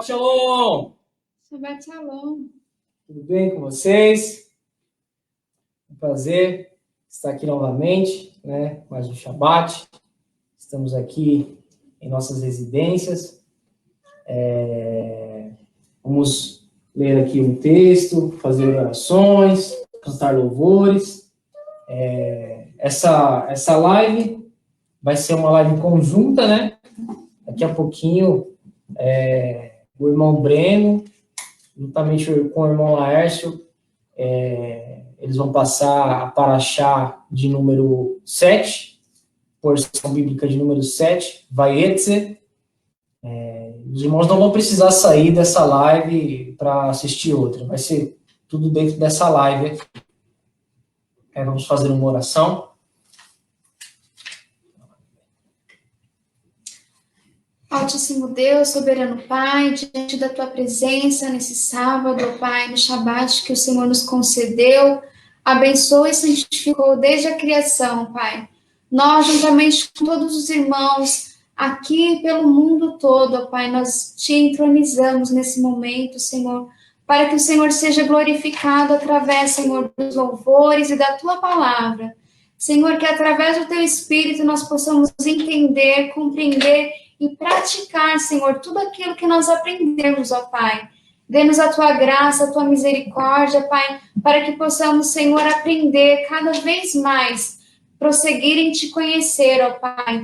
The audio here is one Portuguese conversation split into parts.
Shalom! Shabbat Shalom! Tudo bem com vocês? Um prazer estar aqui novamente, né? Mais um Shabbat. Estamos aqui em nossas residências. Vamos ler aqui um texto, fazer orações, cantar louvores. Essa live vai ser uma live conjunta, né? Daqui a pouquinho, o irmão Breno, juntamente com o irmão Laércio, eles vão passar a Paraxá de número 7, porção bíblica de número 7, Vayetze. Os irmãos não vão precisar sair dessa live para assistir outra, vai ser tudo dentro dessa live aqui. Vamos fazer uma oração. Altíssimo Deus, soberano Pai, diante da Tua presença nesse sábado, ó Pai, no Shabbat que o Senhor nos concedeu, abençoa e santificou desde a criação, Pai. Nós, juntamente com todos os irmãos, aqui pelo mundo todo, ó Pai, nós Te entronizamos nesse momento, Senhor, para que o Senhor seja glorificado através, Senhor, dos louvores e da Tua palavra. Senhor, que através do Teu Espírito nós possamos entender, compreender e praticar, Senhor, tudo aquilo que nós aprendemos, ó Pai. Dê-nos a Tua graça, a Tua misericórdia, Pai, para que possamos, Senhor, aprender cada vez mais, prosseguir em Te conhecer, ó Pai.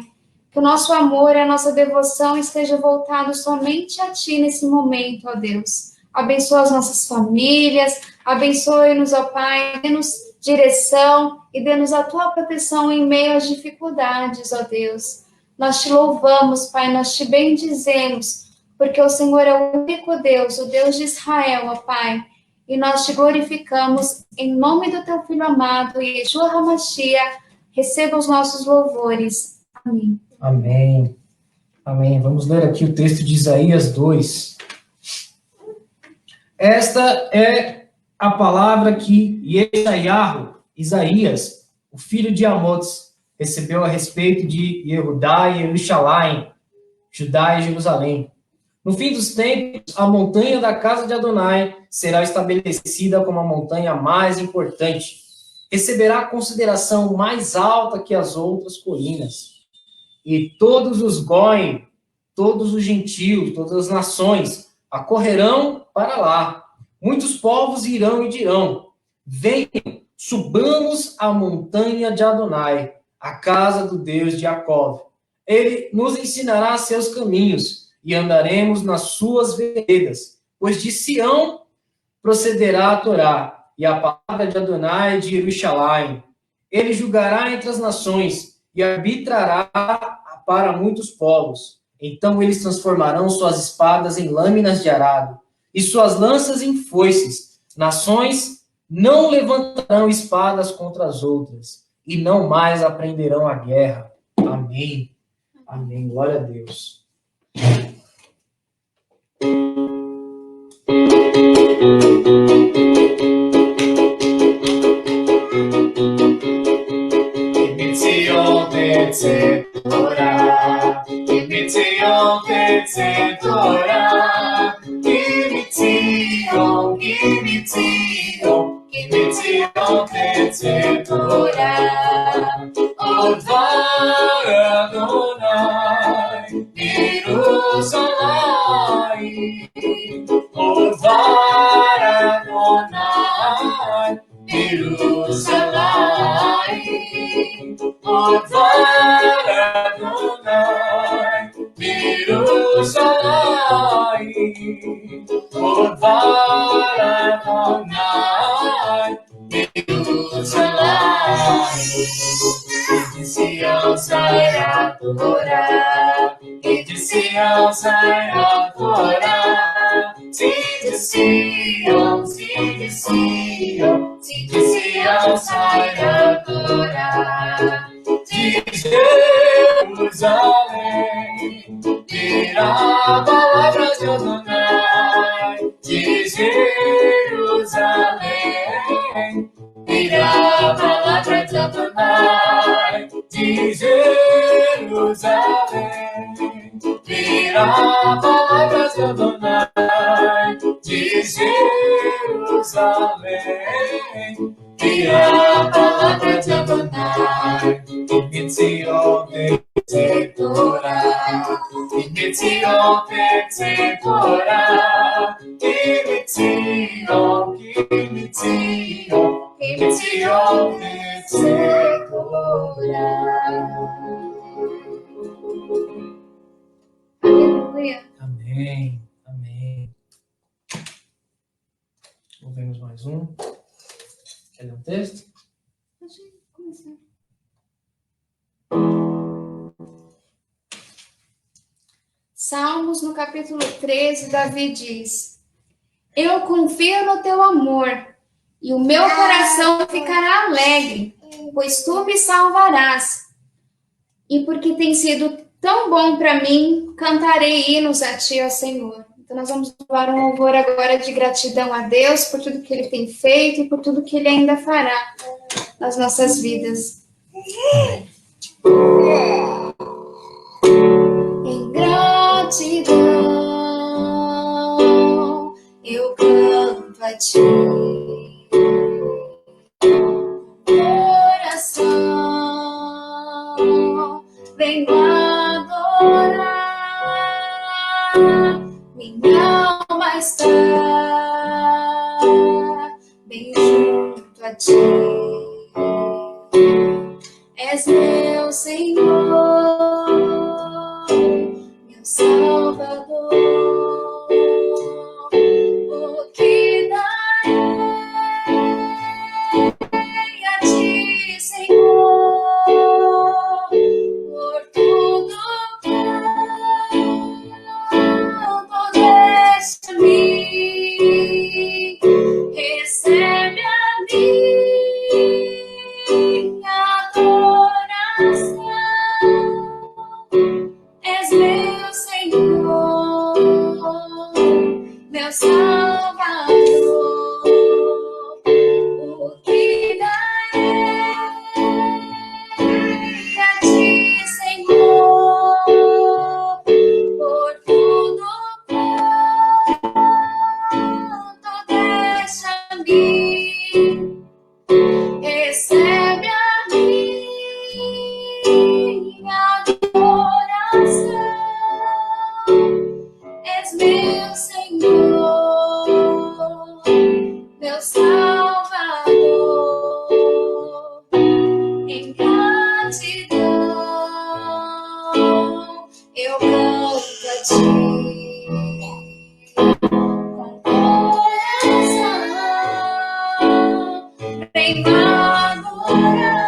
Que o nosso amor e a nossa devoção esteja voltado somente a Ti nesse momento, ó Deus. Abençoa as nossas famílias, abençoe-nos, ó Pai, dê-nos direção e dê-nos a Tua proteção em meio às dificuldades, ó Deus. Nós Te louvamos, Pai, nós Te bendizemos, porque o Senhor é o único Deus, o Deus de Israel, ó Pai, e nós Te glorificamos em nome do Teu Filho amado, Yeshua HaMashiach, receba os nossos louvores. Amém. Amém. Amém. Vamos ler aqui o texto de Isaías 2. Esta é a palavra que Isaías, o filho de Amós, recebeu a respeito de Yehudá e Jerusalém, Judá e Jerusalém. No fim dos tempos, a montanha da casa de Adonai será estabelecida como a montanha mais importante. Receberá consideração mais alta que as outras colinas. E todos os Goim, todos os gentios, todas as nações, acorrerão para lá. Muitos povos irão e dirão: venham, subamos a montanha de Adonai, a casa do Deus de Jacó. Ele nos ensinará seus caminhos e andaremos nas suas veredas, pois de Sião procederá a Torá e a palavra de Adonai de Jerusalém. Ele julgará entre as nações e arbitrará para muitos povos. Então eles transformarão suas espadas em lâminas de arado e suas lanças em foices. Nações não levantarão espadas contra as outras e não mais aprenderão a guerra. Amém. Amém. Glória a Deus. Jerusalém, a palavra de Adonai de Jerusalém. E a palavra de Adonai em Zion Torá, em Zion Torá, em Zion Aleluia. Amém, amém. Ouvimos mais um. Quer ler um texto? Deixa eu começar. Salmos, no capítulo 13, Davi diz: Eu confio no teu amor, e o meu coração ficará alegre, pois tu me salvarás. E porque tem sido tão bom para mim, cantarei hinos a ti, ó Senhor. Então nós vamos louvar um louvor agora de gratidão a Deus por tudo que Ele tem feito e por tudo que Ele ainda fará nas nossas vidas. Em gratidão eu canto a ti, coração venho adorar, minha alma está bem junto a ti. És meu Senhor, meu Salvador, o que darei a ti, Senhor, por tudo quanto deste a mim, recebe a minha adoração. És meu Senhor, meu Salvador, o que darei a ti, Senhor, por tudo quanto deste a mim, recebe a minha adoração. És meu Senhor, meu Salvador, em gratidão eu canto a ti, com coração venho adorar,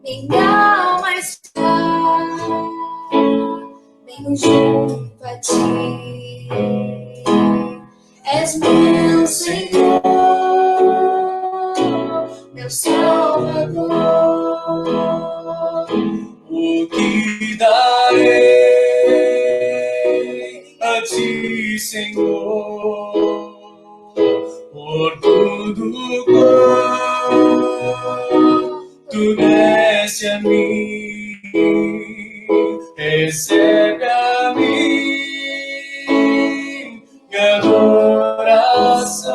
minha alma está bem junto a ti. És meu Senhor, meu Salvador, O que darei a ti, Senhor, por tudo quanto deste a mim, recebe a minha adoração.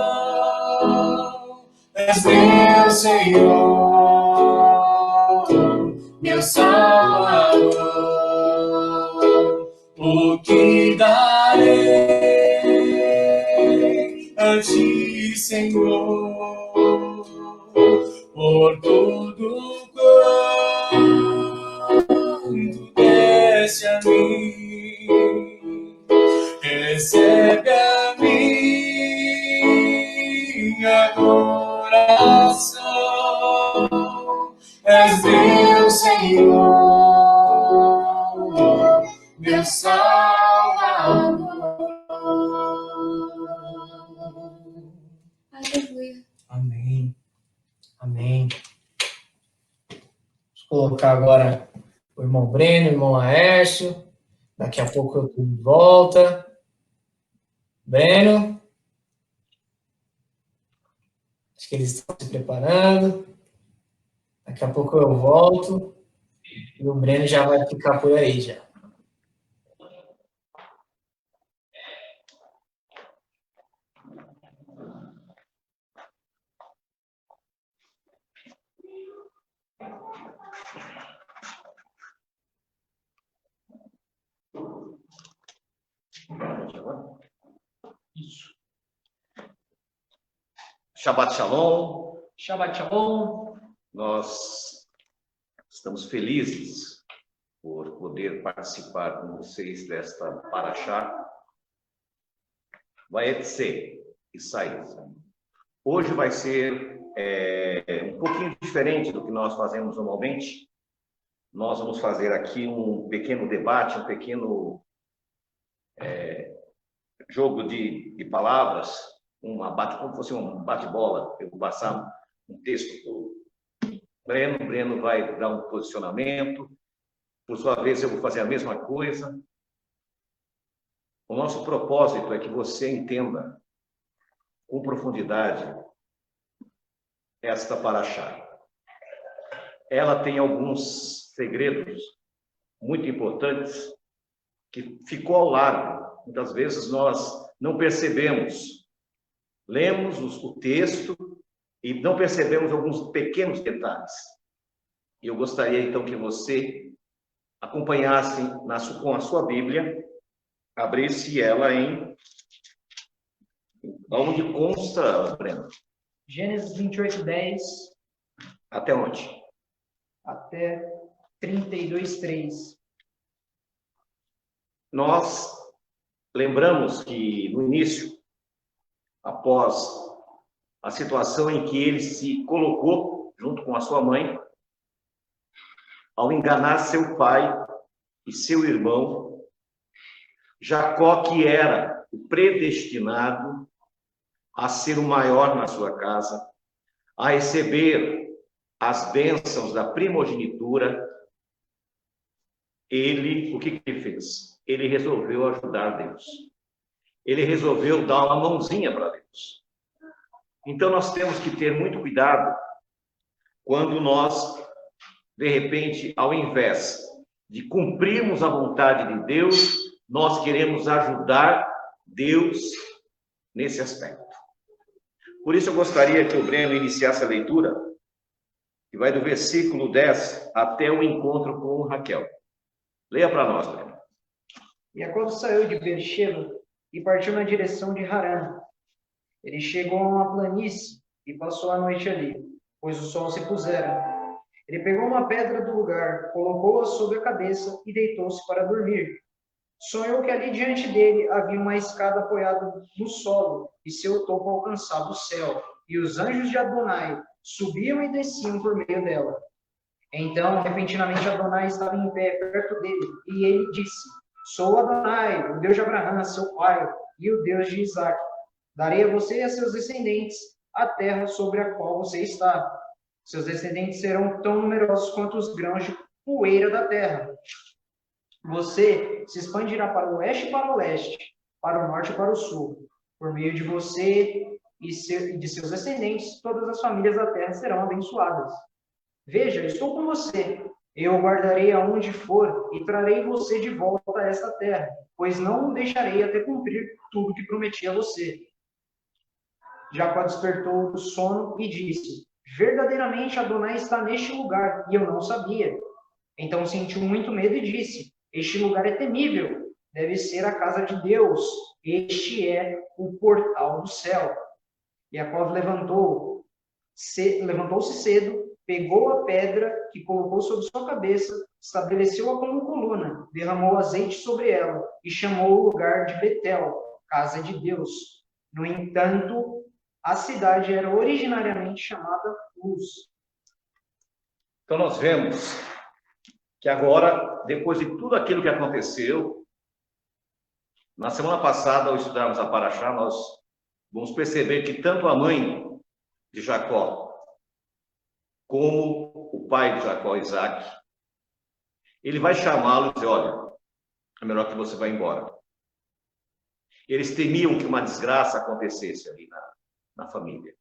És meu Senhor, meu Salvador, o que darei a ti, Senhor, por tudo quanto deste a mim, recebe a minha adoração. És meu Senhor, meu Salvador. Aleluia. Amém. Amém. Vamos colocar agora o irmão Breno, o irmão Aércio. Daqui a pouco eu estou de volta. Breno. Acho que eles estão se preparando. Daqui a pouco eu volto. E o Breno já vai ficar por aí já. Isso. Shabbat Shalom. Shabbat Shalom. Nós estamos felizes por poder participar com vocês desta Parashá. Vaetze, Isaías. Hoje vai ser um pouquinho diferente do que nós fazemos normalmente. Nós vamos fazer aqui um pequeno debate, um pequeno jogo de palavras, como fosse um bate-bola. Eu vou passar um texto para o Breno. O Breno vai dar um posicionamento. Por sua vez, eu vou fazer a mesma coisa. O nosso propósito é que você entenda com profundidade esta Parashá. Ela tem alguns segredos muito importantes que ficou ao largo. Muitas vezes nós não percebemos. Lemos o texto e não percebemos alguns pequenos detalhes. E eu gostaria, então, que você acompanhasse com a sua Bíblia, abrisse ela em... Onde consta, Breno? Gênesis 28:10. Até onde? Até 32:3. Nós lembramos que no início, após a situação em que ele se colocou junto com a sua mãe, ao enganar seu pai e seu irmão, Jacó, que era o predestinado a ser o maior na sua casa, a receber as bênçãos da primogenitura, o que ele fez? Ele resolveu ajudar Deus. Ele resolveu dar uma mãozinha para Deus. Então nós temos que ter muito cuidado quando nós, de repente, ao invés de cumprirmos a vontade de Deus, nós queremos ajudar Deus nesse aspecto. Por isso eu gostaria que o Breno iniciasse a leitura, que vai do versículo 10 até o encontro com Raquel. Leia para nós, Breno. Jacó saiu de Beersheba e partiu na direção de Harã. Ele chegou a uma planície e passou a noite ali, pois o sol se pusera. Ele pegou uma pedra do lugar, colocou-a sobre a cabeça e deitou-se para dormir. Sonhou que ali diante dele havia uma escada apoiada no solo e seu topo alcançava o céu, e os anjos de Adonai subiam e desciam por meio dela. Então, repentinamente, Adonai estava em pé perto dele, e ele disse: Sou Adonai, o Deus de Abraão, seu pai, e o Deus de Isaque. Darei a você e a seus descendentes a terra sobre a qual você está. Seus descendentes serão tão numerosos quanto os grãos de poeira da terra. Você se expandirá para o oeste e para o leste, para o norte e para o sul. Por meio de você e de seus descendentes, todas as famílias da terra serão abençoadas. Veja, estou com você. Eu o guardarei aonde for e trarei você de volta a esta terra, pois não o deixarei até cumprir tudo que prometi a você. Jacó despertou do sono e disse: Verdadeiramente Adonai está neste lugar, e eu não sabia. Então sentiu muito medo e disse: Este lugar é temível, deve ser a casa de Deus, este é o portal do céu. Jacó levantou-se cedo, pegou a pedra que colocou sobre sua cabeça, estabeleceu-a como coluna, derramou azeite sobre ela e chamou o lugar de Betel, casa de Deus. No entanto, a cidade era originariamente chamada Luz. Então nós vemos que agora, depois de tudo aquilo que aconteceu, na semana passada, ao estudarmos a Parashá, nós vamos perceber que tanto a mãe de Jacó, como o pai de Jacó, Isaque, ele vai chamá-lo e dizer: olha, é melhor que você vá embora. Eles temiam que uma desgraça acontecesse ali na família.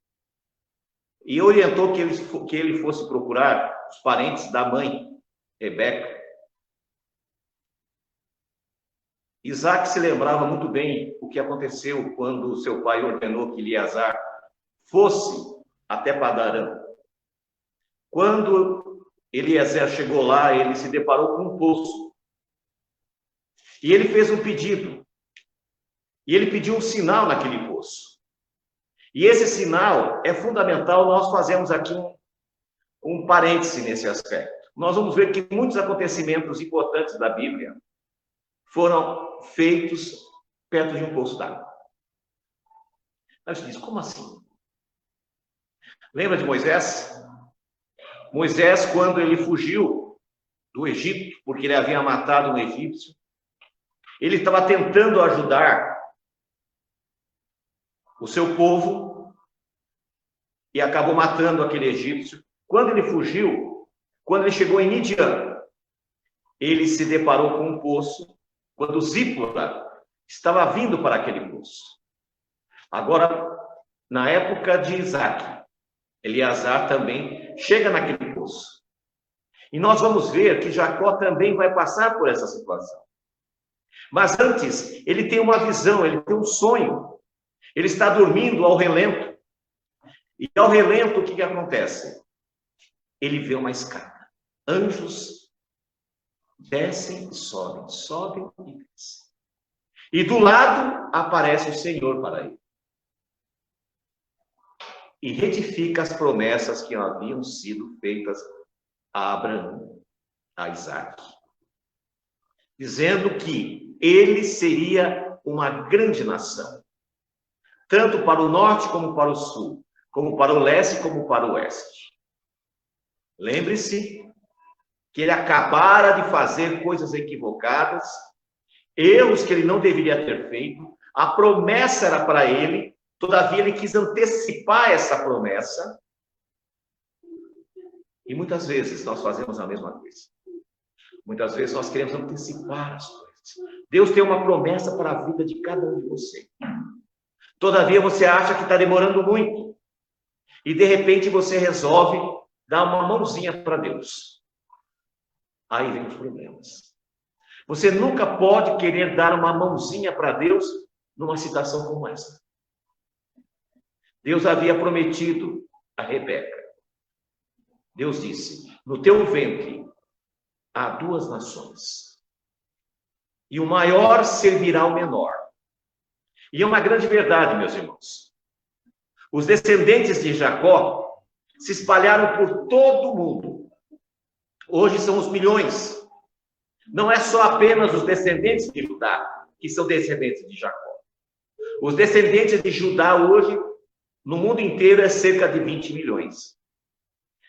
E orientou que ele fosse procurar os parentes da mãe, Rebeca. Isaque se lembrava muito bem o que aconteceu quando seu pai ordenou que Eleazar fosse até Padarã. Quando Eliezer chegou lá, ele se deparou com um poço. E ele fez um pedido. E ele pediu um sinal naquele poço. E esse sinal é fundamental, nós fazemos aqui um parêntese nesse aspecto. Nós vamos ver que muitos acontecimentos importantes da Bíblia foram feitos perto de um poço d'água. Aí você diz, como assim? Lembra de Moisés? Moisés, quando ele fugiu do Egito, porque ele havia matado um egípcio, ele estava tentando ajudar o seu povo e acabou matando aquele egípcio. Quando ele fugiu, quando ele chegou em Midian, ele se deparou com um poço, quando Zípora estava vindo para aquele poço. Agora, na época de Isaac, Eleazar também chega naquele poço. E nós vamos ver que Jacó também vai passar por essa situação. Mas antes, ele tem uma visão, ele tem um sonho. Ele está dormindo ao relento. E ao relento, o que acontece? Ele vê uma escada. Anjos descem e sobem, sobem e descem. E do lado aparece o Senhor para ele. E retifica as promessas que haviam sido feitas a Abraão, a Isaac. Dizendo que ele seria uma grande nação. Tanto para o norte como para o sul. Como para o leste como para o oeste. Lembre-se que ele acabara de fazer coisas equivocadas, erros que ele não deveria ter feito, a promessa era para ele, todavia ele quis antecipar essa promessa, e muitas vezes nós fazemos a mesma coisa. Muitas vezes nós queremos antecipar as coisas. Deus tem uma promessa para a vida de cada um de vocês. Todavia você acha que está demorando muito, e de repente você resolve dar uma mãozinha para Deus. Aí vem os problemas. Você nunca pode querer dar uma mãozinha para Deus numa situação como essa. Deus havia prometido a Rebeca. Deus disse, no teu ventre há 2 nações. E o maior servirá ao menor. E é uma grande verdade, meus irmãos. Os descendentes de Jacó se espalharam por todo o mundo. Hoje são os milhões. Não é só apenas os descendentes de Judá que são descendentes de Jacó. Os descendentes de Judá hoje, no mundo inteiro, é cerca de 20 milhões.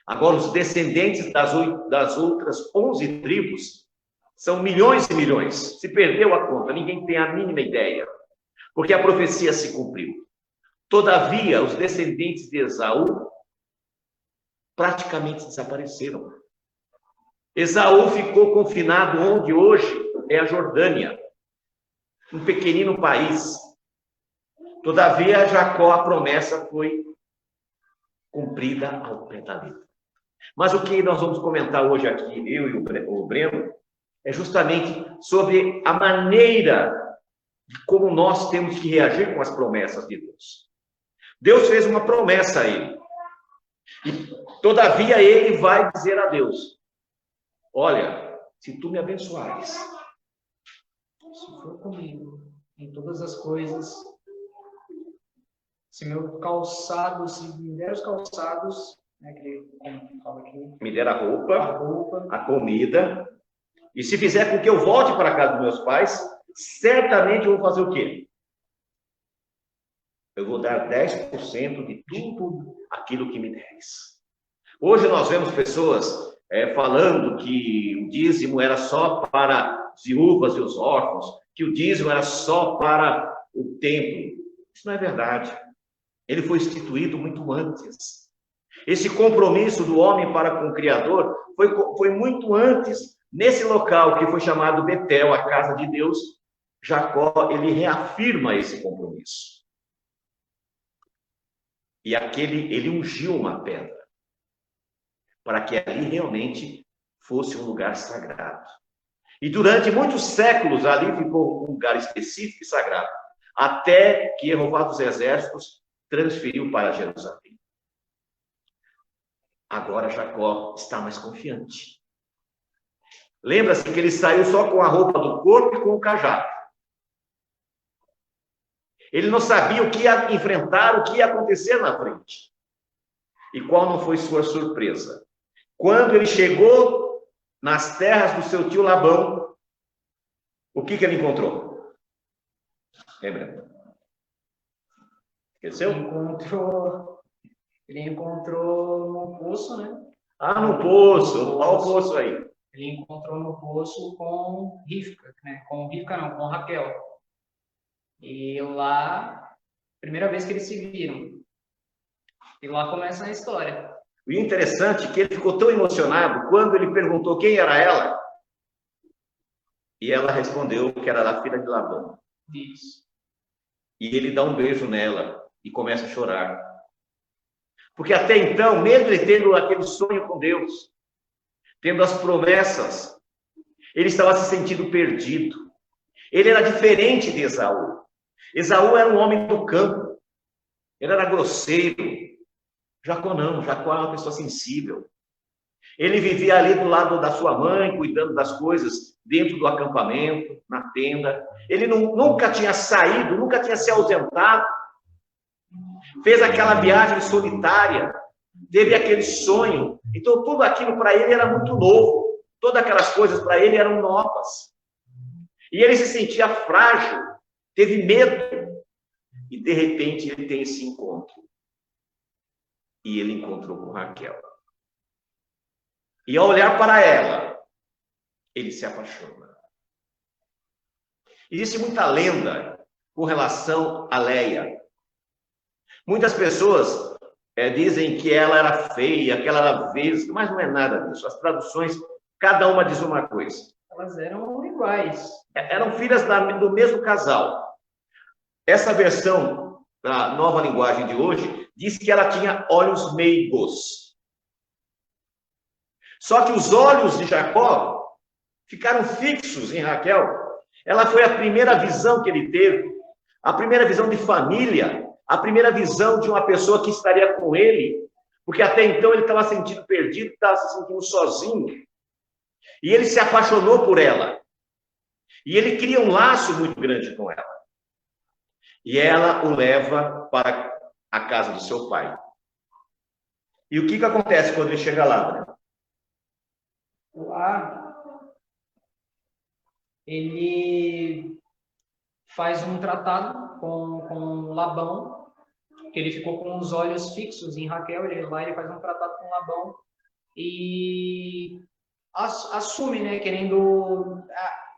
Agora, os descendentes das outras 11 tribos são milhões e milhões. Se perdeu a conta, ninguém tem a mínima ideia. Porque a profecia se cumpriu. Todavia, os descendentes de Esaú praticamente desapareceram. Esaú ficou confinado onde hoje é a Jordânia, um pequenino país. Todavia, Jacó, a promessa foi cumprida ao pé da letra. Mas o que nós vamos comentar hoje aqui, eu e o Breno, é justamente sobre a maneira de como nós temos que reagir com as promessas de Deus. Deus fez uma promessa a ele. E, todavia, ele vai dizer a Deus, olha, se tu me abençoares, Se for comigo em todas as coisas, se meu calçado, se me der os calçados, né, que ele fala aqui, me der a a roupa, roupa, a comida, e se fizer com que eu volte para a casa dos meus pais, certamente eu vou fazer o quê? Eu vou dar 10% de tudo aquilo que me deres. Hoje nós vemos pessoas falando que o dízimo era só para as viúvas e os órfãos, que o dízimo era só para o templo. Isso não é verdade. Ele foi instituído muito antes. Esse compromisso do homem para com o Criador foi muito antes. Nesse local que foi chamado Betel, a casa de Deus, Jacó, ele reafirma esse compromisso. E ele ungiu uma pedra, para que ali realmente fosse um lugar sagrado. E durante muitos séculos ali ficou um lugar específico e sagrado, até que Jeová dos Exércitos transferiu para Jerusalém. Agora Jacó está mais confiante. Lembra-se que ele saiu só com a roupa do corpo e com o cajado. Ele não sabia o que ia enfrentar, o que ia acontecer na frente. E qual não foi sua surpresa? Quando ele chegou nas terras do seu tio Labão, o que ele encontrou? Lembra? Esqueceu? Ele encontrou no poço, né? Ah, no poço. Olha o poço aí. Ele encontrou no poço com Rivka, né? Com Rivka não, com Raquel. E lá, primeira vez que eles se viram. E lá começa a história. O interessante é que ele ficou tão emocionado quando ele perguntou quem era ela. E ela respondeu que era a filha de Labão. Isso. E ele dá um beijo nela e começa a chorar. Porque até então, mesmo ele tendo aquele sonho com Deus, tendo as promessas, ele estava se sentindo perdido. Ele era diferente de Esaú. Esaú era um homem do campo. Ele era grosseiro. Jacó não. Jacó era uma pessoa sensível. Ele vivia ali do lado da sua mãe, cuidando das coisas dentro do acampamento, na tenda. Ele nunca tinha saído, nunca tinha se ausentado. Fez aquela viagem solitária, teve aquele sonho. Então, tudo aquilo para ele era muito novo. Todas aquelas coisas para ele eram novas. E ele se sentia frágil, teve medo. E, de repente, ele tem esse encontro. E ele encontrou com Raquel. E, ao olhar para ela, ele se apaixona. Existe muita lenda com relação a Leia. Muitas pessoas dizem que ela era feia, que ela era vesga, mas não é nada disso. As traduções, cada uma diz uma coisa. Elas eram iguais. Eram filhas do mesmo casal. Essa versão da nova linguagem de hoje diz que ela tinha olhos meigos. Só que os olhos de Jacó ficaram fixos em Raquel. Ela foi a primeira visão que ele teve, a primeira visão de família, a primeira visão de uma pessoa que estaria com ele, porque até então ele estava sentindo perdido, estava se sentindo sozinho. E ele se apaixonou por ela. E ele cria um laço muito grande com ela. E ela o leva para a casa do seu pai. E o que acontece quando ele chega lá, né? Lá, ele faz um tratado com Labão, que ele ficou com os olhos fixos em Raquel. Ele faz um tratado com Labão e assume, né, querendo...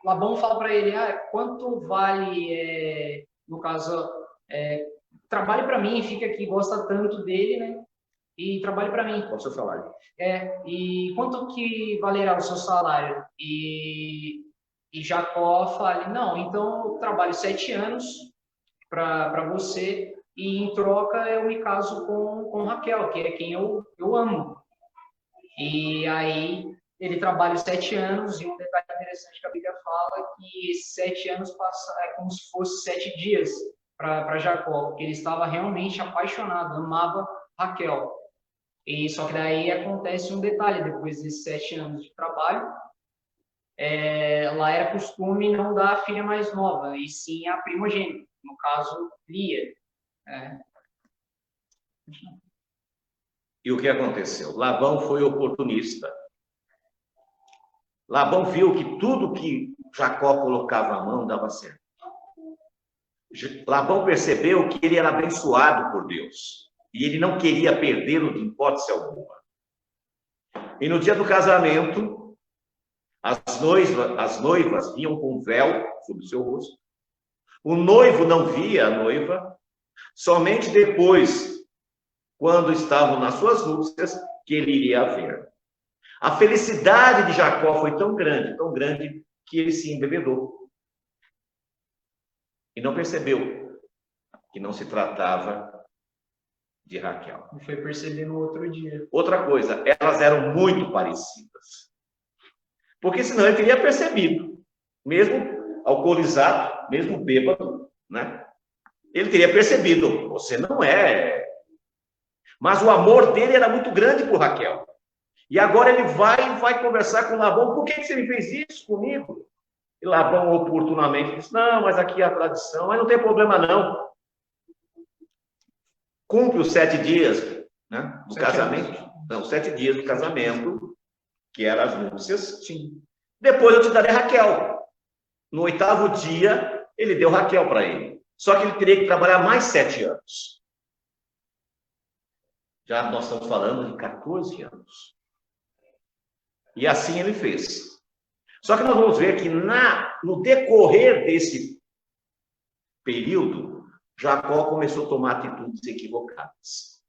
Labão fala para ele, quanto vale, no caso, trabalhe para mim, fica aqui, gosta tanto dele, né, e trabalhe para mim. Qual o seu salário? E quanto que valerá o seu salário? E Jacó fala, não, então eu trabalho 7 anos para você, e em troca eu me caso com Raquel, que é quem eu amo. E aí ele trabalha 7 anos, e um detalhe interessante que a Bíblia fala, que esses 7 anos passam como se fosse 7 dias para Jacó, porque ele estava realmente apaixonado, amava Raquel. E só que daí acontece um detalhe, depois desses 7 anos de trabalho, lá era costume não dar a filha mais nova, e sim a primogênita, no caso, Lia. E o que aconteceu? Labão foi oportunista. Labão viu que tudo que Jacó colocava a mão dava certo. Labão percebeu que ele era abençoado por Deus. E ele não queria perdê-lo de hipótese alguma. E no dia do casamento, as noivas vinham com véu sobre o seu rosto. O noivo não via a noiva. Somente depois, quando estavam nas suas núpcias, que ele iria ver. A felicidade de Jacó foi tão grande, que ele se embebedou. E não percebeu que não se tratava de Raquel. E foi perceber no outro dia. Outra coisa, elas eram muito parecidas. Porque senão ele teria percebido, mesmo alcoolizado, mesmo bêbado, né? Ele teria percebido, você não é. Mas o amor dele era muito grande por Raquel. E agora ele vai conversar com Labão. Por que você me fez isso comigo? E Labão oportunamente disse, não, mas aqui é a tradição. Mas não tem problema não. cumpre os 7 dias, né, do 7 casamento. anos. Não, 7 dias do casamento, que eram as núpcias. Sim. Depois eu te darei Raquel. No 8º dia, ele deu Raquel para ele. Só que ele teria que trabalhar mais 7 anos. Já nós estamos falando de 14 anos. E assim ele fez. Só que nós vamos ver que no decorrer desse período, Jacó começou a tomar atitudes equivocadas.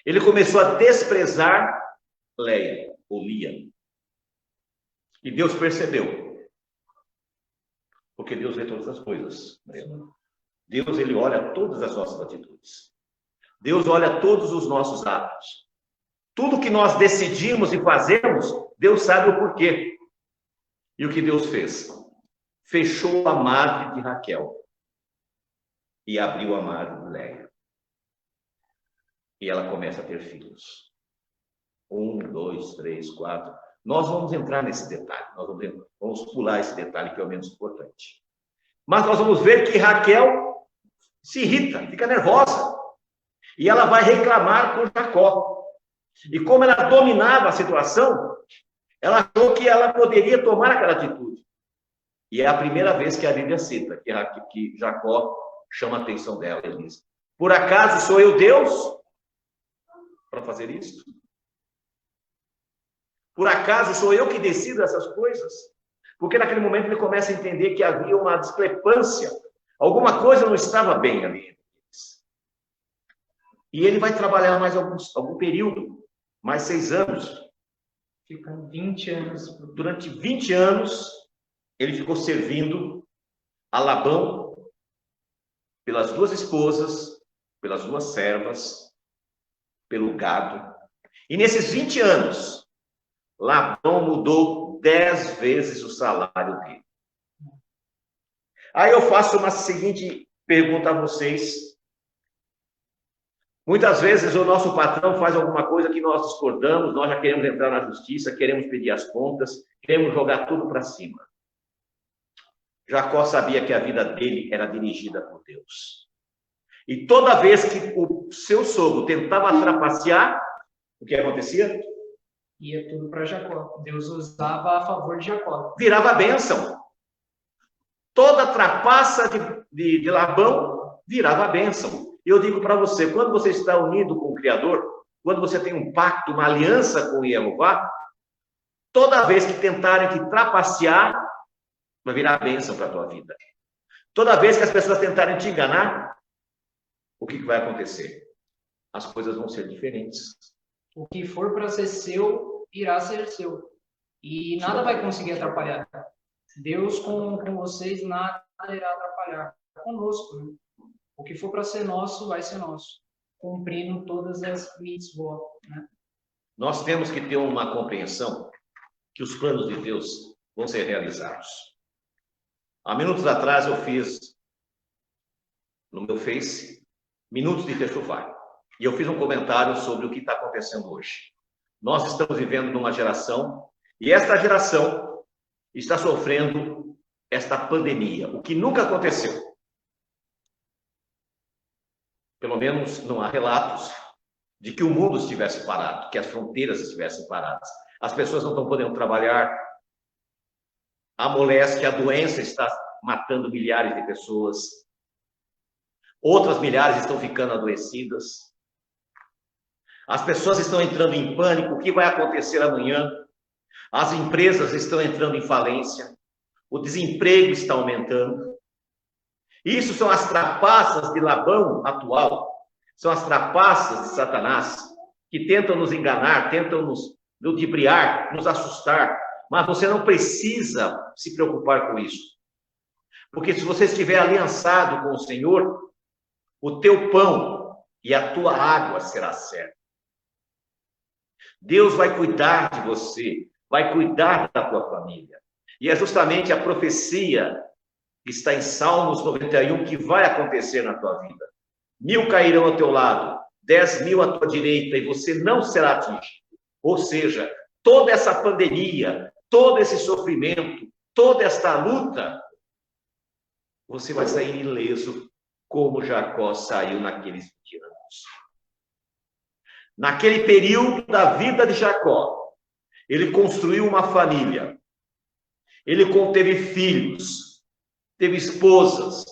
Ele começou a desprezar Leia, ou Lia. E Deus percebeu. Porque Deus vê todas as coisas. Deus, ele olha todas as nossas atitudes. Deus olha todos os nossos atos. Tudo que nós decidimos e fazemos, Deus sabe o porquê. E o que Deus fez? Fechou a madre de Raquel e abriu a madre de Leia. E ela começa a ter filhos. 1, 2, 3, 4. Nós vamos entrar nesse detalhe. Nós vamos pular esse detalhe que é o menos importante. Mas nós vamos ver que Raquel se irrita, fica nervosa. E ela vai reclamar com Jacó. E como ela dominava a situação, ela achou que ela poderia tomar aquela atitude. E é a primeira vez que a Bíblia cita que Jacó chama a atenção dela. Ele diz: por acaso sou eu Deus para fazer isso? Por acaso sou eu que decido essas coisas? Porque naquele momento ele começa a entender que havia uma discrepância. Alguma coisa não estava bem ali. E ele vai trabalhar mais algum período, mais 6 anos. Fica 20 anos. Durante 20 anos, ele ficou servindo a Labão pelas 2 esposas, pelas 2 servas, pelo gado. E nesses 20 anos, Labão mudou 10 vezes o salário dele. Aí eu faço uma seguinte pergunta a vocês. Muitas vezes o nosso patrão faz alguma coisa que nós discordamos, nós já queremos entrar na justiça, queremos pedir as contas, queremos jogar tudo para cima. Jacó sabia que a vida dele era dirigida por Deus. E toda vez que o seu sogro tentava trapacear, o que acontecia? Ia tudo para Jacó. Deus usava a favor de Jacó. Virava bênção. Toda trapaça de Labão virava bênção. Eu digo para você, quando você está unido com o Criador, quando você tem um pacto, uma aliança com Jeová, toda vez que tentarem te trapacear, vai virar bênção para a tua vida. Toda vez que as pessoas tentarem te enganar, o que vai acontecer? As coisas vão ser diferentes. O que for para ser seu, irá ser seu. E nada vai conseguir atrapalhar. Deus com vocês, nada irá atrapalhar. Conosco, né? O que for para ser nosso, vai ser nosso. Cumprindo todas as mitzvot, né? Nós temos que ter uma compreensão que os planos de Deus vão ser realizados. Há minutos atrás eu fiz no meu Face Minutos de Techuvá. E eu fiz um comentário sobre o que está acontecendo hoje. Nós estamos vivendo numa geração, e esta geração está sofrendo esta pandemia, o que nunca aconteceu. Pelo menos não há relatos de que o mundo estivesse parado, que as fronteiras estivessem paradas. As pessoas não estão podendo trabalhar. A moléstia, a doença está matando milhares de pessoas. Outras milhares estão ficando adoecidas. As pessoas estão entrando em pânico. O que vai acontecer amanhã? As empresas estão entrando em falência. O desemprego está aumentando. Isso são as trapaças de Labão atual. São as trapaças de Satanás, que tentam nos enganar, tentam nos ludibriar, nos assustar. Mas você não precisa se preocupar com isso. Porque se você estiver aliançado com o Senhor, o teu pão e a tua água será certa. Deus vai cuidar de você, vai cuidar da tua família. E é justamente a profecia que está em Salmos 91 que vai acontecer na tua vida. 1000 cairão ao teu lado, 10.000 à tua direita, e você não será atingido. Ou seja, toda essa pandemia, todo esse sofrimento, toda esta luta, você vai sair ileso, como Jacó saiu naqueles 20 anos. irmãos. Naquele período da vida de Jacó, ele construiu uma família. Ele teve filhos, teve esposas,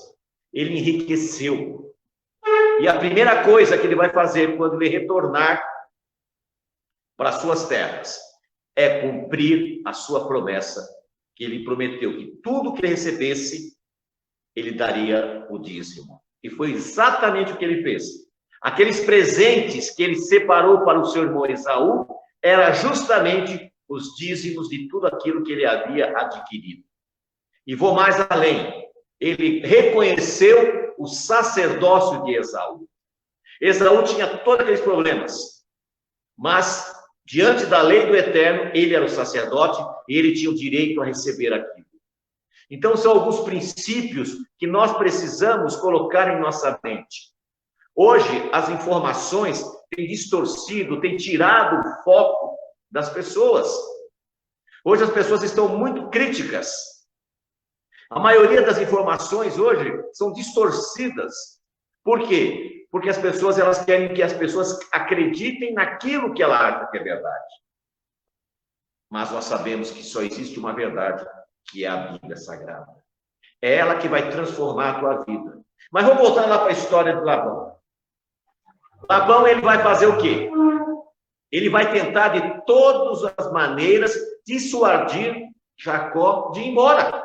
ele enriqueceu. E a primeira coisa que ele vai fazer quando ele retornar para suas terras é cumprir a sua promessa, que ele prometeu que tudo que ele recebesse, ele daria o dízimo. E foi exatamente o que ele fez. Aqueles presentes que ele separou para o seu irmão Esaú, era justamente os dízimos de tudo aquilo que ele havia adquirido. E vou mais além. Ele reconheceu o sacerdócio de Esaú. Esaú tinha todos aqueles problemas, mas diante da lei do Eterno, ele era o sacerdote e ele tinha o direito a receber aquilo. Então, são alguns princípios que nós precisamos colocar em nossa mente. Hoje, as informações têm distorcido, têm tirado o foco das pessoas. Hoje, as pessoas estão muito críticas. A maioria das informações hoje são distorcidas. Por quê? Porque as pessoas elas querem que as pessoas acreditem naquilo que ela acha que é verdade. Mas nós sabemos que só existe uma verdade, que é a Bíblia Sagrada. É ela que vai transformar a tua vida. Mas vamos voltar lá para a história de Labão. Labão, ele vai fazer o quê? Ele vai tentar de todas as maneiras dissuadir Jacó de ir embora.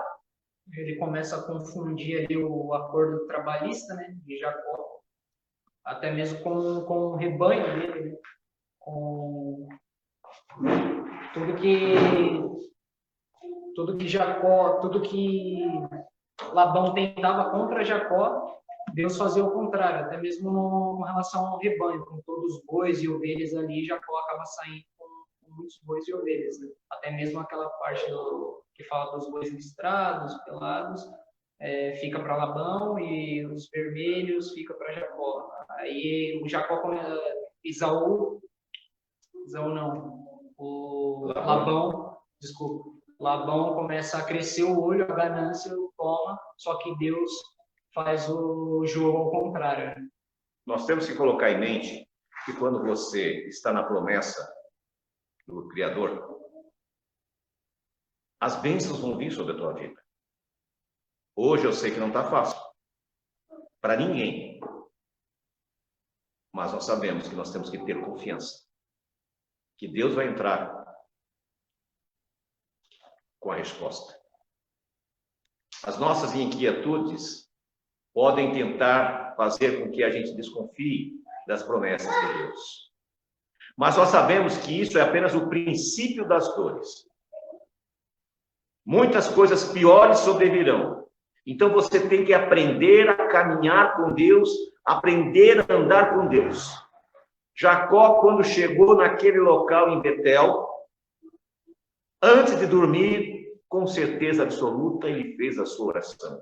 Ele começa a confundir ali o acordo trabalhista, né, de Jacó, até mesmo com o rebanho dele, né, com tudo que Labão tentava contra Jacó, Deus fazia o contrário, até mesmo com relação ao rebanho, com todos os bois e ovelhas ali, Jacó acaba saindo com muitos bois e ovelhas, né? Até mesmo aquela parte que fala dos bois listrados, pelados, fica para Labão, e os vermelhos fica para Jacó. Aí o Jacó, Labão começa a crescer o olho, a ganância toma, só que Deus faz o jogo ao contrário. Nós temos que colocar em mente que quando você está na promessa do Criador, as bênçãos vão vir sobre a tua vida. Hoje eu sei que não está fácil para ninguém, mas nós sabemos que nós temos que ter confiança que Deus vai entrar com a resposta. As nossas inquietudes podem tentar fazer com que a gente desconfie das promessas de Deus. Mas nós sabemos que isso é apenas o princípio das dores. Muitas coisas piores sobrevirão. Então você tem que aprender a caminhar com Deus, aprender a andar com Deus. Jacó, quando chegou naquele local em Betel, antes de dormir, com certeza absoluta, ele fez a sua oração,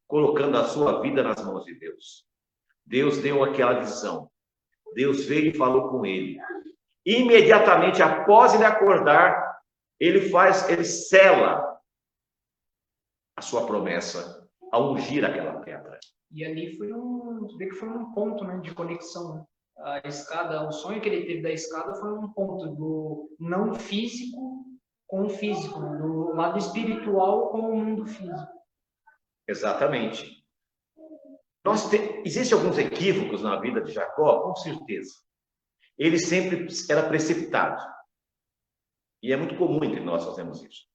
colocando a sua vida nas mãos de Deus. Deus deu aquela visão. Deus veio e falou com ele. Imediatamente após ele acordar, ele sela a sua promessa ao ungir aquela pedra. E ali foi um ponto, né, de conexão, né? A escada, o sonho que ele teve da escada foi um ponto do não físico com o físico, né? Do lado espiritual com o mundo físico. Exatamente. Existem alguns equívocos na vida de Jacó, com certeza. Ele sempre era precipitado. E é muito comum entre nós fazermos isso.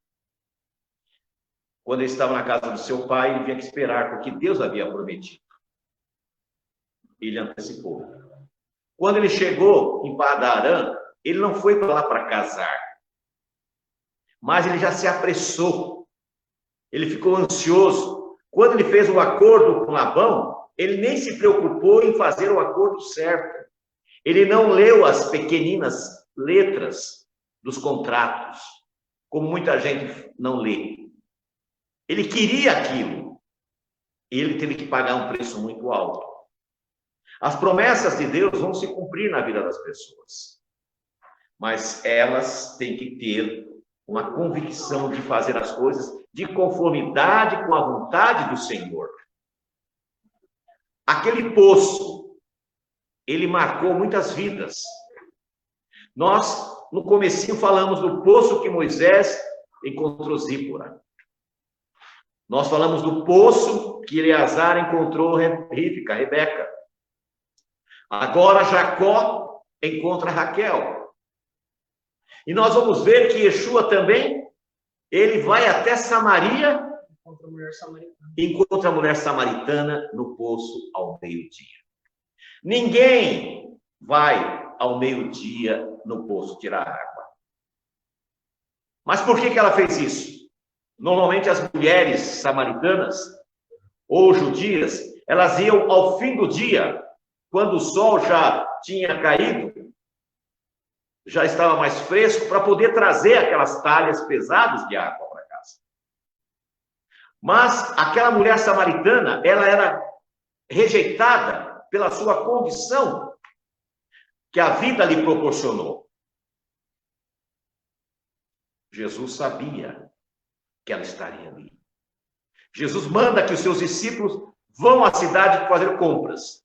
Quando ele estava na casa do seu pai, ele tinha que esperar, porque Deus havia prometido. Ele antecipou. Quando ele chegou em Padan-Aram, ele não foi para lá para casar. Mas ele já se apressou. Ele ficou ansioso. Quando ele fez o acordo com Labão, ele nem se preocupou em fazer o acordo certo. Ele não leu as pequeninas letras dos contratos, como muita gente não lê. Ele queria aquilo. Ele teve que pagar um preço muito alto. As promessas de Deus vão se cumprir na vida das pessoas. Mas elas têm que ter uma convicção de fazer as coisas de conformidade com a vontade do Senhor. Aquele poço ele marcou muitas vidas. Nós, no comecinho, falamos do poço que Moisés encontrou Zípora. Nós falamos do poço que Eleazar encontrou Rebeca. Agora Jacó encontra Raquel. E nós vamos ver que Yeshua também, ele vai até Samaria, encontra a mulher samaritana no poço ao meio-dia. Ninguém vai ao meio-dia no poço tirar água. Mas por que ela fez isso? Normalmente as mulheres samaritanas ou judias, elas iam ao fim do dia, quando o sol já tinha caído, já estava mais fresco, para poder trazer aquelas talhas pesadas de água para casa. Mas aquela mulher samaritana, ela era rejeitada pela sua condição que a vida lhe proporcionou. Jesus sabia que ela estaria ali. Jesus manda que os seus discípulos vão à cidade fazer compras,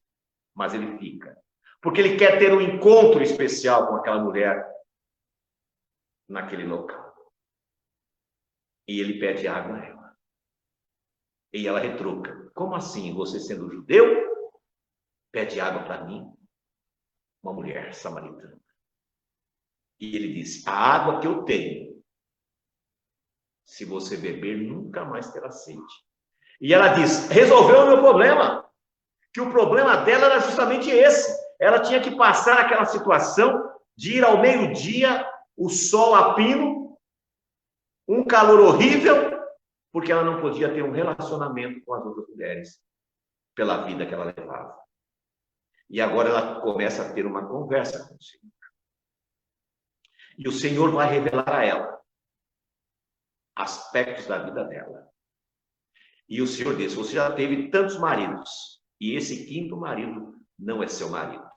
mas ele fica, porque ele quer ter um encontro especial com aquela mulher naquele local. E ele pede água a ela. E ela retruca: como assim, você sendo judeu, pede água para mim? Uma mulher samaritana. E ele disse: a água que eu tenho, se você beber, nunca mais terá sede. E ela diz: resolveu o meu problema. Que o problema dela era justamente esse. Ela tinha que passar aquela situação de ir ao meio-dia, o sol a pino, um calor horrível, porque ela não podia ter um relacionamento com as outras mulheres pela vida que ela levava. E agora ela começa a ter uma conversa com o Senhor. E o Senhor vai revelar a ela aspectos da vida dela. E o Senhor diz: você já teve tantos maridos, e esse quinto marido não é seu marido.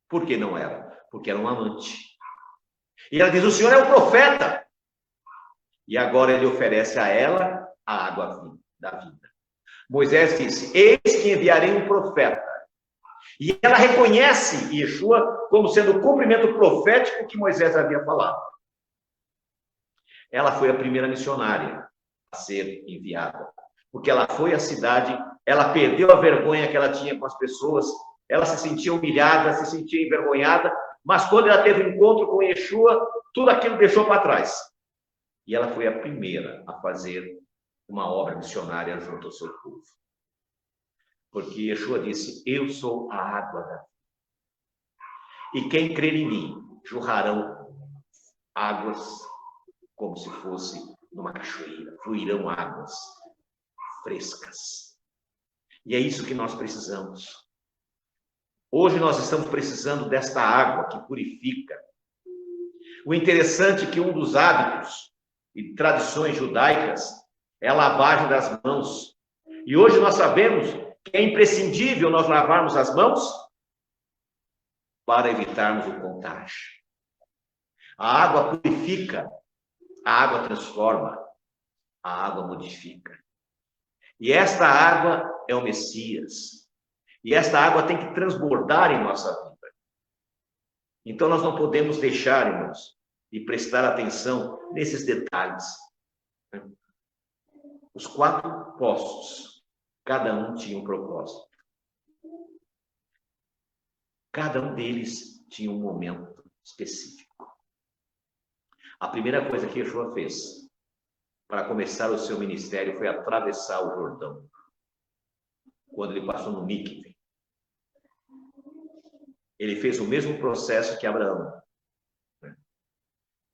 Por que não era? Porque era um amante. E ela diz: o Senhor é o profeta. E agora ele oferece a ela a água da vida. Moisés disse: eis que enviarei um profeta. E ela reconhece Yeshua como sendo o cumprimento profético que Moisés havia falado. Ela foi a primeira missionária a ser enviada, porque ela foi à cidade, ela perdeu a vergonha que ela tinha com as pessoas, ela se sentia humilhada, se sentia envergonhada, mas quando ela teve um encontro com Yeshua, tudo aquilo deixou para trás. E ela foi a primeira a fazer uma obra missionária junto ao seu povo. Porque Yeshua disse: eu sou a água da vida. E quem crer em mim, jorrarão águas como se fosse numa cachoeira, fluirão águas frescas. E é isso que nós precisamos. Hoje nós estamos precisando desta água que purifica. O interessante é que um dos hábitos e tradições judaicas é a lavagem das mãos. E hoje nós sabemos que é imprescindível nós lavarmos as mãos para evitarmos o contágio. A água purifica, a água transforma, a água modifica. E esta água é o Messias. E esta água tem que transbordar em nossa vida. Então nós não podemos deixar, irmãos, de prestar atenção nesses detalhes. Os 4 poços, cada um tinha um propósito. Cada um deles tinha um momento específico. A primeira coisa que Yeshua fez para começar o seu ministério foi atravessar o Jordão. Quando ele passou no Mikve. Ele fez o mesmo processo que Abraão.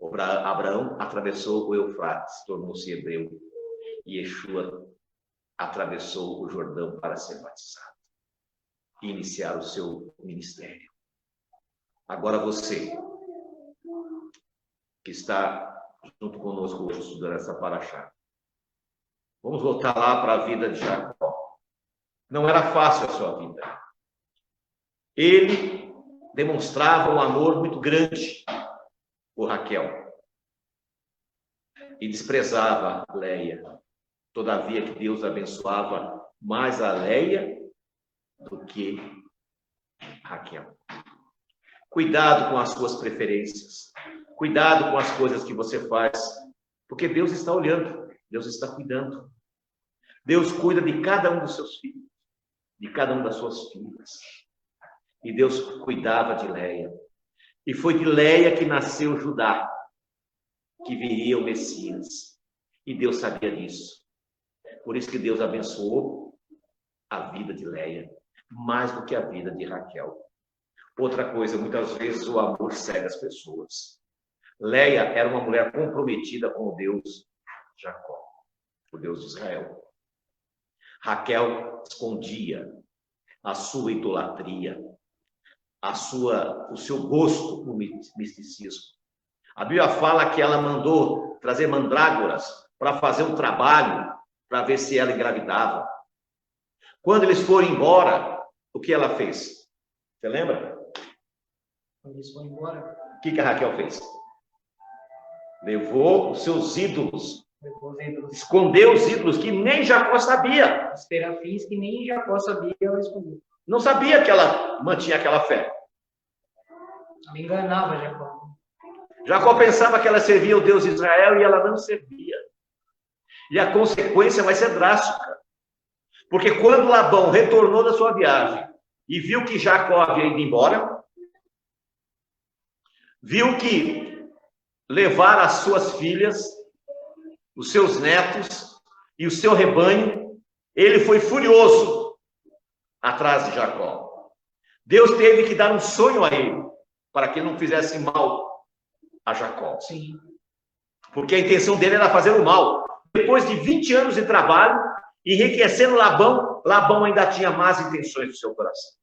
Abraão atravessou o Eufrates, tornou-se hebreu. E Yeshua atravessou o Jordão para ser batizado e iniciar o seu ministério. Agora você, que está junto conosco hoje estudando essa paraxá, vamos voltar lá para a vida de Jacó. Não era fácil a sua vida. Ele demonstrava um amor muito grande por Raquel e desprezava Leia. Todavia que Deus abençoava mais a Leia do que Raquel. Cuidado com as suas preferências. Cuidado com as coisas que você faz. Porque Deus está olhando. Deus está cuidando. Deus cuida de cada um dos seus filhos. De cada uma das suas filhas. E Deus cuidava de Leia. E foi de Leia que nasceu Judá, que viria o Messias. E Deus sabia disso. Por isso que Deus abençoou a vida de Leia, mais do que a vida de Raquel. Outra coisa, muitas vezes o amor cega as pessoas. Leia era uma mulher comprometida com o Deus Jacó, o Deus de Israel. Raquel escondia a sua idolatria, o seu gosto por misticismo. A Bíblia fala que ela mandou trazer mandrágoras para fazer um trabalho, para ver se ela engravidava. Quando eles foram embora, o que ela fez? Você lembra? Quando eles foram embora, O que a Raquel fez? Levou os seus ídolos. levou os ídolos. Escondeu os ídolos que nem Jacó sabia. Os terafins que nem Jacó sabia, ela escondeu. Não sabia que ela mantinha aquela fé. Ela enganava Jacó. Jacó pensava que ela servia o Deus de Israel e ela não servia. E a consequência vai ser drástica. Porque quando Labão retornou da sua viagem e viu que Jacó havia ido embora, viu que levar as suas filhas, os seus netos e o seu rebanho, ele foi furioso atrás de Jacó. Deus teve que dar um sonho a ele, para que ele não fizesse mal a Jacó. Sim. Porque a intenção dele era fazer o mal. Depois de 20 anos de trabalho, enriquecendo Labão, Labão ainda tinha más intenções no seu coração.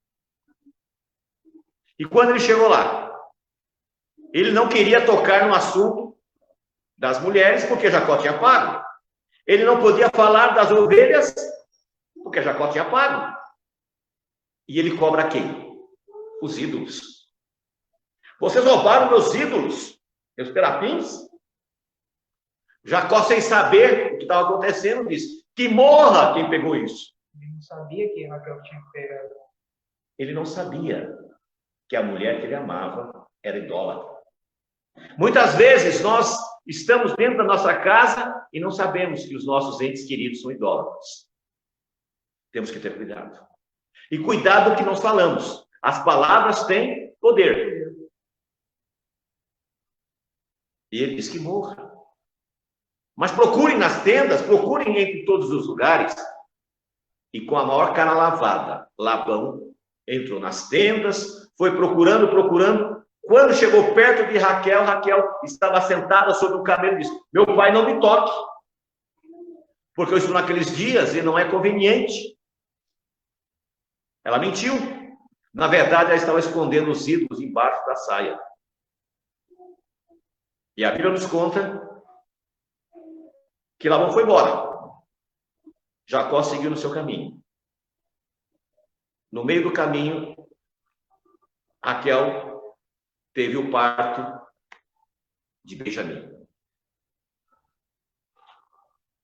E quando ele chegou lá, ele não queria tocar no assunto das mulheres, porque Jacó tinha pago. Ele não podia falar das ovelhas, porque Jacó tinha pago. E ele cobra quem? Os ídolos. Vocês roubaram meus ídolos, meus terafins? Jacó, sem saber o que estava acontecendo, disse: que morra quem pegou isso. Ele não sabia que Raquel tinha pegado. Ele não sabia que a mulher que ele amava era idólatra. Muitas vezes nós estamos dentro da nossa casa e não sabemos que os nossos entes queridos são idólatras. Temos que ter cuidado. E cuidado do que nós falamos. As palavras têm poder. E ele diz que morra. Mas procurem nas tendas, procurem entre todos os lugares. E com a maior cara lavada, Labão entrou nas tendas, foi procurando. Quando chegou perto de Raquel, Raquel estava sentada sobre um camelo e disse: meu pai, não me toque, porque eu estou naqueles dias e não é conveniente. Ela mentiu. Na verdade, ela estava escondendo os ídolos embaixo da saia. E a Bíblia nos conta que Labão foi embora. Jacó seguiu no seu caminho. No meio do caminho, Raquel teve o parto de Benjamim.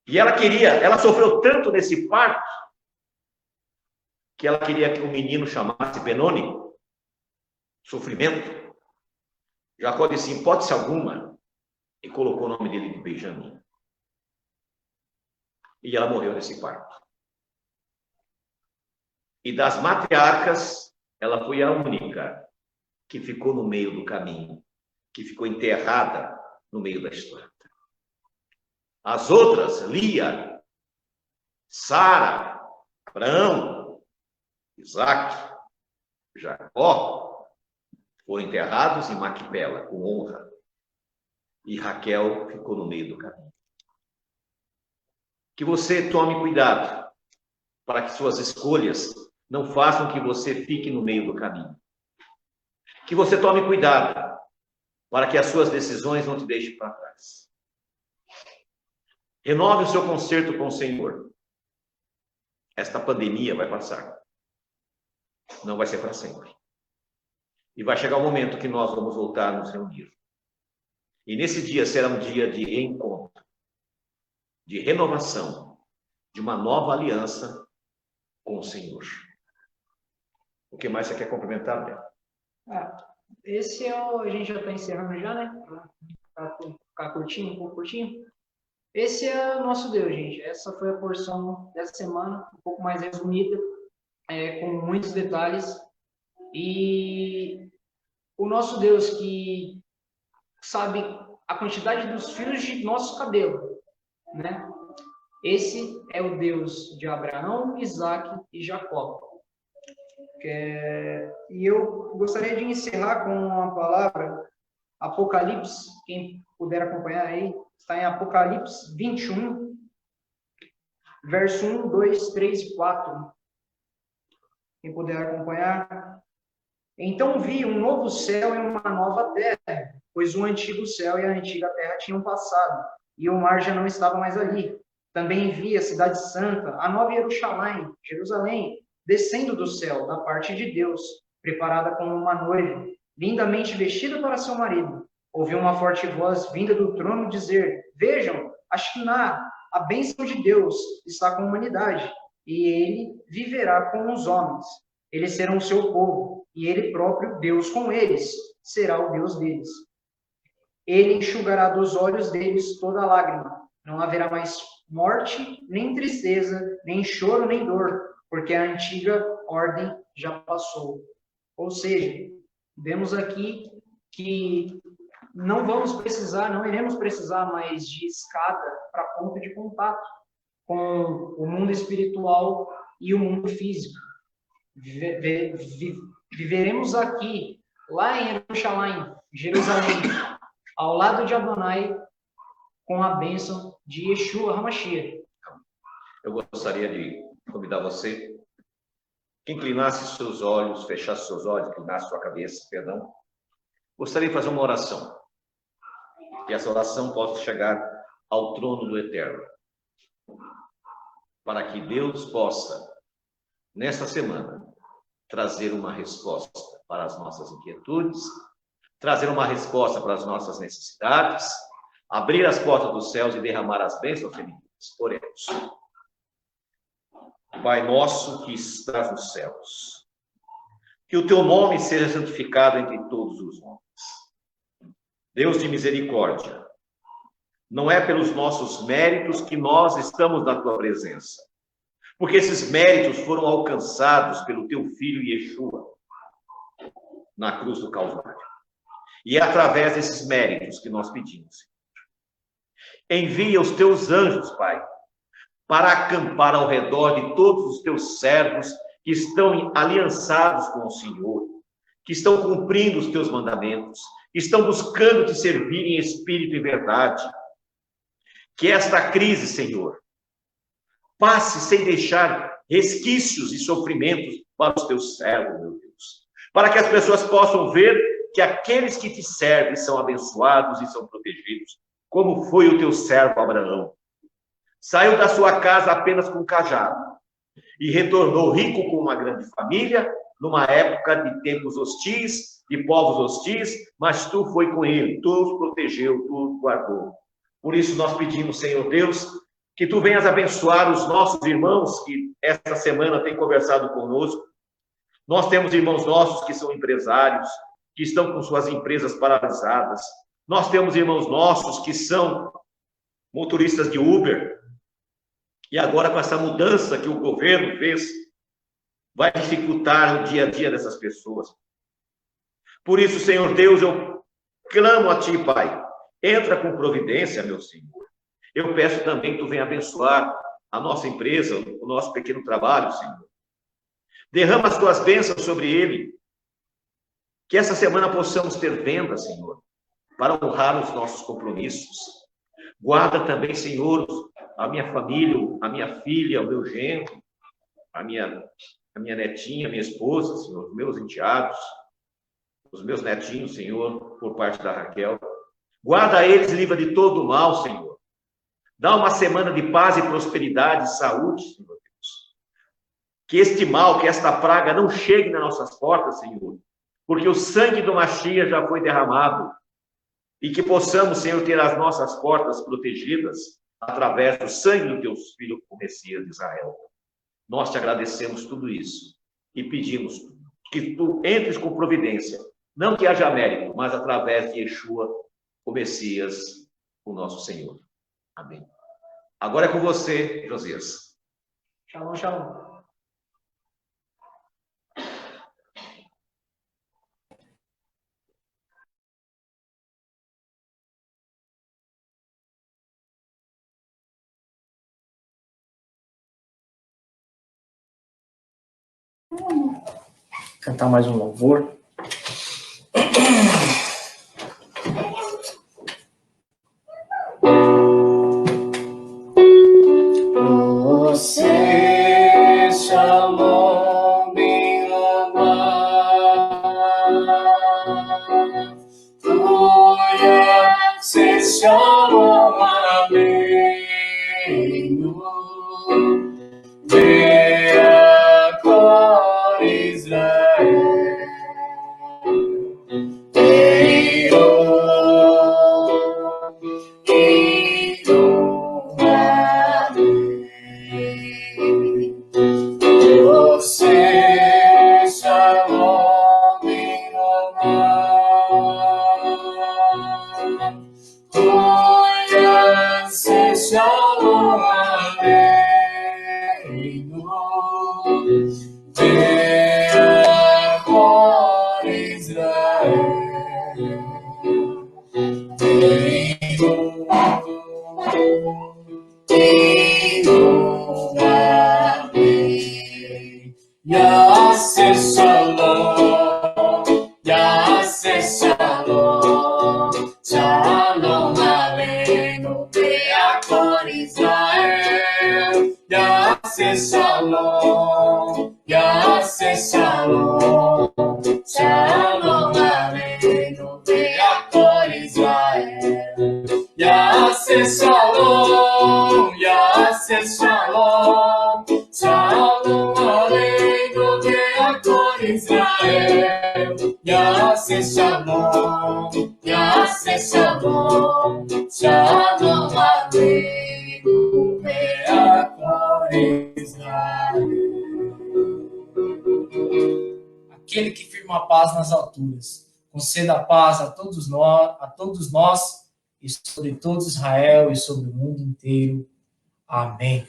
E ela sofreu tanto nesse parto, que ela queria que o menino chamasse Benoni, sofrimento. Jacó disse: em hipótese alguma, e colocou o nome dele de Benjamim. E ela morreu nesse parto. E das matriarcas, ela foi a única que ficou no meio do caminho, que ficou enterrada no meio da história. As outras, Lia, Sara, Abraão, Isaac, Jacó, foram enterrados em Maquipela, com honra. E Raquel ficou no meio do caminho. Que você tome cuidado para que suas escolhas não façam que você fique no meio do caminho. Que você tome cuidado para que as suas decisões não te deixem para trás. Renove o seu concerto com o Senhor. Esta pandemia vai passar. Não vai ser para sempre. E vai chegar o momento que nós vamos voltar a nos reunir. E nesse dia será um dia de reencontro, de renovação, de uma nova aliança com o Senhor. O que mais você quer complementar, Bel? Esse é o... A gente já está encerrando já, né? Para ficar curtinho, um pouco curtinho. Esse é o nosso Deus, gente. Essa foi a porção dessa semana, um pouco mais resumida, com muitos detalhes. E o nosso Deus que sabe a quantidade dos fios de nosso cabelo, né? Esse é o Deus de Abraão, Isaac e Jacó. E eu gostaria de encerrar com uma palavra, Apocalipse, quem puder acompanhar aí, está em Apocalipse 21, verso 1, 2, 3 e 4. Quem puder acompanhar. Então vi um novo céu e uma nova terra, pois o antigo céu e a antiga terra tinham passado, e o mar já não estava mais ali. Também vi a cidade santa, a nova Jerusalém, descendo do céu, da parte de Deus, preparada como uma noiva, lindamente vestida para seu marido. Ouvi uma forte voz vinda do trono dizer: vejam, a Shiná, a bênção de Deus, está com a humanidade, e ele viverá com os homens. Eles serão o seu povo, e ele próprio, Deus com eles, será o Deus deles. Ele enxugará dos olhos deles toda lágrima. Não haverá mais morte, nem tristeza, nem choro, nem dor, porque a antiga ordem já passou. Ou seja, vemos aqui que não iremos precisar mais de escada para ponto de contato com o mundo espiritual e o mundo físico. Viveremos aqui, lá em Jerusalém, ao lado de Adonai, com a bênção de Yeshua HaMashiach. Eu gostaria de convidar você que inclinasse seus olhos, fechasse seus olhos, inclinasse sua cabeça, perdão. Gostaria de fazer uma oração. Que essa oração possa chegar ao trono do Eterno. Para que Deus possa, nesta semana, trazer uma resposta para as nossas inquietudes, trazer uma resposta para as nossas necessidades, abrir as portas dos céus e derramar as bênçãos femininas. Oremos. Pai nosso que estás nos céus, que o teu nome seja santificado entre todos os homens. Deus de misericórdia, não é pelos nossos méritos que nós estamos na tua presença, porque esses méritos foram alcançados pelo teu filho Yeshua na cruz do Calvário. E é através desses méritos que nós pedimos. Envia os teus anjos, Pai, para acampar ao redor de todos os teus servos que estão aliançados com o Senhor, que estão cumprindo os teus mandamentos, que estão buscando te servir em espírito e verdade. Que esta crise, Senhor, passe sem deixar resquícios e sofrimentos para os teus servos, meu Deus. Para que as pessoas possam ver que aqueles que te servem são abençoados e são protegidos, como foi o teu servo Abraão. Saiu da sua casa apenas com um cajado e retornou rico com uma grande família, numa época de tempos hostis, de povos hostis, mas tu foi com ele, tu os protegeu, tu os guardou. Por isso nós pedimos, Senhor Deus, que tu venhas abençoar os nossos irmãos que esta semana têm conversado conosco. Nós temos irmãos nossos que são empresários, que estão com suas empresas paralisadas. Nós temos irmãos nossos que são motoristas de Uber. E agora, com essa mudança que o governo fez, vai dificultar o dia a dia dessas pessoas. Por isso, Senhor Deus, eu clamo a Ti, Pai. Entra com providência, meu Senhor. Eu peço também que Tu venha abençoar a nossa empresa, o nosso pequeno trabalho, Senhor. Derrama as Tuas bênçãos sobre ele. Que essa semana possamos ter venda, Senhor, para honrar os nossos compromissos. Guarda também, Senhor, a minha família, a minha filha, o meu genro, a minha netinha, a minha esposa, Senhor, os meus enteados, os meus netinhos, Senhor, por parte da Raquel. Guarda eles, livra de todo o mal, Senhor. Dá uma semana de paz e prosperidade e saúde, Senhor Deus. Que este mal, que esta praga não chegue nas nossas portas, Senhor, porque o sangue do Mashiach já foi derramado. E que possamos, Senhor, ter as nossas portas protegidas através do sangue do teu filho, o Messias de Israel. Nós te agradecemos tudo isso e pedimos que tu entres com providência Não que haja mérito, mas através de Yeshua, o Messias, o nosso Senhor. Amém. Agora é com você, Josias. Shalom, shalom. Cantar mais um louvor. Você chamou-me amar, você chamou-me Venha com Israel, você chamou-me amar, você chamou-me venha com Israel, Yaseh Shalom, Yaseh Shalom, Shalom Aleinu, venha com Israel, Yaseh Shalom, Yaseh Shalom, Shalom Aleinu, venha com Israel, Yaseh Shalom, Yaseh Shalom, Shalom Aleinu, venha com Israel, Yaseh Shalom, Yaseh Shalom, Shalom Aleinu, venha com Israel. Aquele que firma a paz nas alturas, conceda a paz a todos nós e sobre todo Israel e sobre o mundo inteiro. Amém.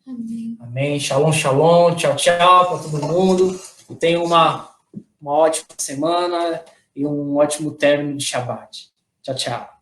Amém. Amém. Shalom, shalom. Tchau, tchau para todo mundo. Tenha uma ótima semana e um ótimo término de Shabbat. Tchau, tchau.